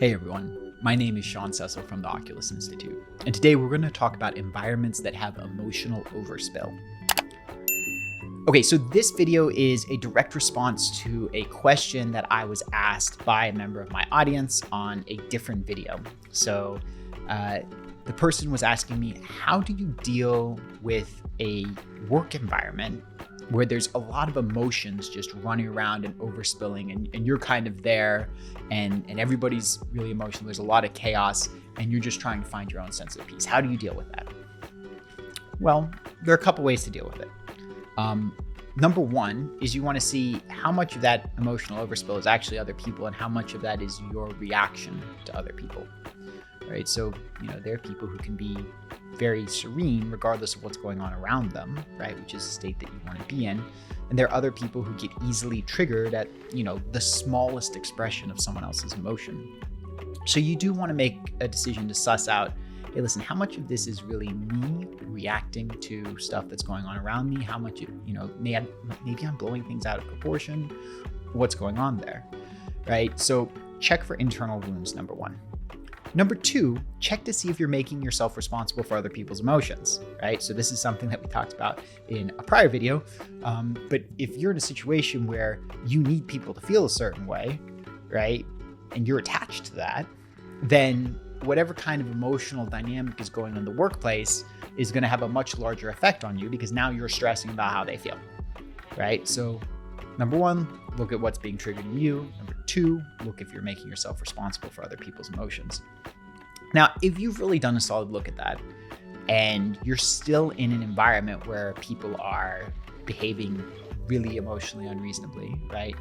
Hey everyone, my name is Sean Cecil from the Oculus Institute, and today we're going to talk about environments that have emotional overspill. Okay, so this video is a direct response to a question that I was asked by a member of my audience on a different video. So the person was asking me, how do you deal with a work environment where there's a lot of emotions just running around and overspilling, and you're kind of there and everybody's really emotional. There's a lot of chaos and you're just trying to find your own sense of peace. How do you deal with that? Well, there are a couple ways to deal with it. Number one is you want to see how much of that emotional overspill is actually other people and how much of that is your reaction to other people, right? So, there are people who can be very serene regardless of what's going on around them, right? Which is a state that you want to be in. And there are other people who get easily triggered at, the smallest expression of someone else's emotion. So you do want to make a decision to suss out, hey, listen, how much of this is really me reacting to stuff that's going on around me? How much, maybe I'm blowing things out of proportion. What's going on there, right? So check for internal wounds, number one. Number two, check to see if you're making yourself responsible for other people's emotions, right? So this is something that we talked about in a prior video. But if you're in a situation where you need people to feel a certain way, right, and you're attached to that, then whatever kind of emotional dynamic is going on in the workplace is going to have a much larger effect on you because now you're stressing about how they feel, right? So number one, look at what's being triggered in you. Number two, look if you're making yourself responsible for other people's emotions. Now, if you've really done a solid look at that and you're still in an environment where people are behaving really emotionally unreasonably, right?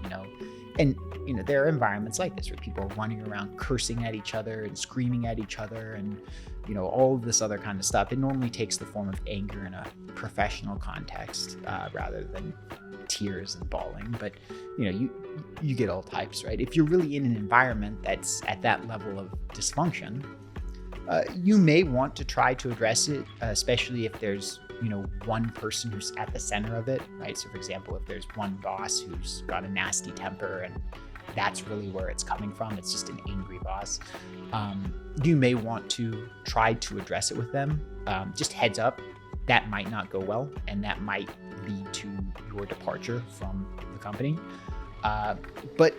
There are environments like this where people are running around cursing at each other and screaming at each other and, all of this other kind of stuff. It normally takes the form of anger in a professional context rather than tears and bawling, but you get all types, right? If you're really in an environment that's at that level of dysfunction, you may want to try to address it, especially if there's one person who's at the center of it, right? So for example, if there's one boss who's got a nasty temper and that's really where it's coming from, it's just an angry boss, you may want to try to address it with them. Just heads up, that might not go well and that might lead to your departure from the company. But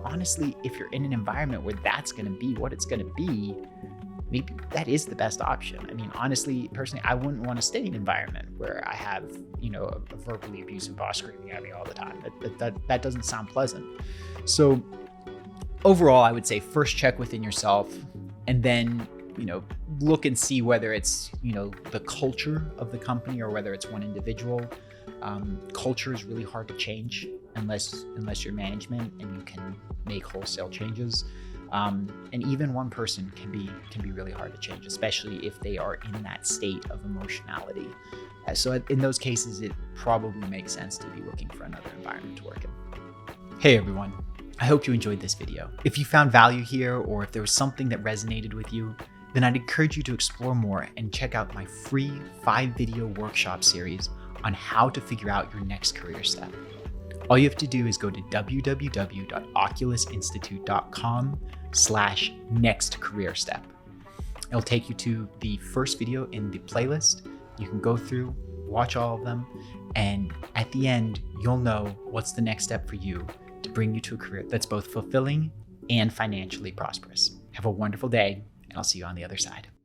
honestly, if you're in an environment where that's going to be what it's going to be, maybe that is the best option. I mean, honestly, personally, I wouldn't want to stay in an environment where I have, a verbally abusive boss screaming at me all the time. That doesn't sound pleasant. So overall, I would say first check within yourself and then, look and see whether it's, the culture of the company or whether it's one individual. Culture is really hard to change unless you're management and you can make wholesale changes. And even one person can be really hard to change, especially if they are in that state of emotionality. So in those cases, it probably makes sense to be looking for another environment to work in. Hey everyone, I hope you enjoyed this video. If you found value here or if there was something that resonated with you, then I'd encourage you to explore more and check out my free 5-video workshop series on how to figure out your next career step. All you have to do is go to www.oculusinstitute.com/next career step. It'll take you to the first video in the playlist. You can go through, watch all of them, and at the end, you'll know what's the next step for you to bring you to a career that's both fulfilling and financially prosperous. Have a wonderful day, and I'll see you on the other side.